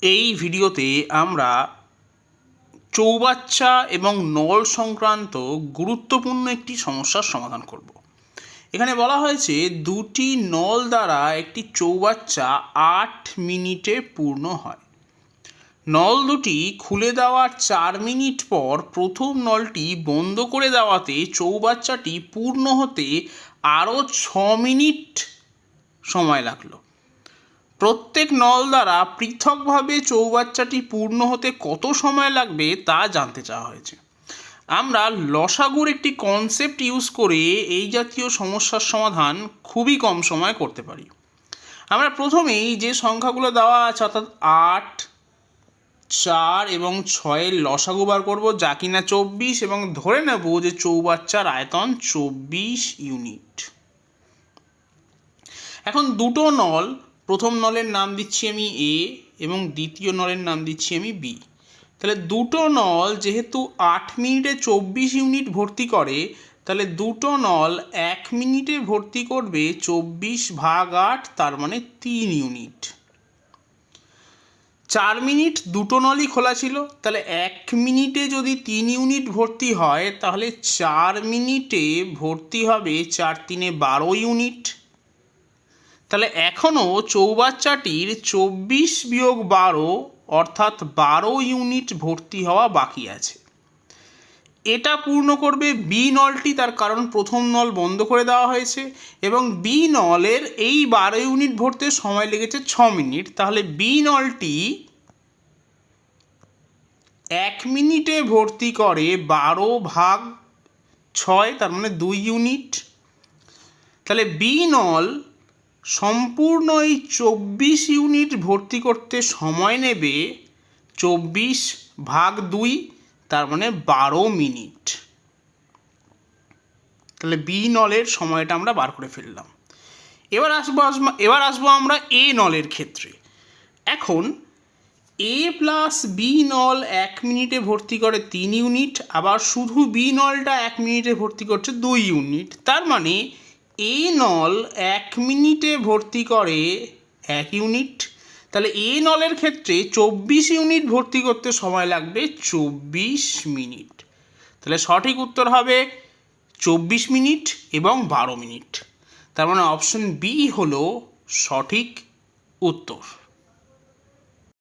এই ভিডিওতে আমরা চৌবাচ্চা এবং নল সংক্রান্ত গুরুত্বপূর্ণ একটি সমস্যার সমাধান করব। এখানে বলা হয়েছে দুটি নল দ্বারা একটি চৌবাচ্চা 8 মিনিটে পূর্ণ হয়। নল দুটি খুলে দেওয়ার 4 মিনিট পর প্রথম নলটি বন্ধ করে দেওয়াতে চৌবাচ্চাটি পূর্ণ হতে আরও 6 মিনিট সময় লাগলো। প্রত্যেক নল দ্বারা পৃথকভাবে চৌবাচ্চাটি পূর্ণ হতে কত সময় লাগবে তা জানতে চাওয়া হয়েছে। আমরা লসাগুর একটি কনসেপ্ট ইউজ করে এই জাতীয় সমস্যার সমাধান খুবই কম সময়ে করতে পারি। আমরা প্রথমেই যে সংখ্যাগুলো দেওয়া আছে অর্থাৎ 8, 4 এবং 6-এর লসাগু বার করব, যা কিনা 24, এবং ধরে নেব যে চৌবাচ্চার আয়তন 24 ইউনিট। এখন দুটো নল, প্রথম নলের নাম দিচ্ছি আমি এ এবং দ্বিতীয় নলের নাম দিচ্ছি আমি বি। তাহলে দুটো নল যেহেতু 8 মিনিটে 24 ইউনিট ভর্তি করে, তাহলে দুটো নল 1 মিনিটে ভর্তি করবে 24/8, তার মানে 3 ইউনিট। 4 মিনিট দুটো নলই খোলা ছিল, তাহলে 1 মিনিটে যদি 3 ইউনিট ভর্তি হয় তাহলে 4 মিনিটে ভর্তি হবে 4 × 3 = 12 ইউনিট। তাহলে এখনও চৌবাচ্চাটির 24-12 অর্থাৎ 12 ইউনিট ভর্তি হওয়া বাকি আছে। এটা পূর্ণ করবে বি নলটি, তার কারণ প্রথম নল বন্ধ করে দেওয়া হয়েছে এবং বি নলের এই 12 ইউনিট ভরতে সময় লেগেছে 6 মিনিট। তাহলে বি নলটি 1 মিনিটে ভর্তি করে 12/6, তার মানে 2 ইউনিট। তাহলে বি নল সম্পূর্ণ এই 24 ইউনিট ভর্তি করতে সময় নেবে 24/2, তার মানে 12 মিনিট। তাহলে বি নলের সময়টা আমরা বার করে ফেললাম। এবার আসবো আমরা এ নলের ক্ষেত্রে। এখন এ প্লাস বি নল 1 মিনিটে ভর্তি করে 3 ইউনিট, আবার শুধু বি নলটা 1 মিনিটে ভর্তি করছে 2 ইউনিট। তার মানে এ নল 1 মিনিটে ভর্তি করে 1 ইউনিট। তাহলে এ নলের ক্ষেত্রে 24 ইউনিট ভর্তি করতে সময় লাগবে 24 মিনিট। তাহলে সঠিক উত্তর হবে 24 মিনিট এবং 12 মিনিট। তার মানে অপশন বি হলো সঠিক উত্তর।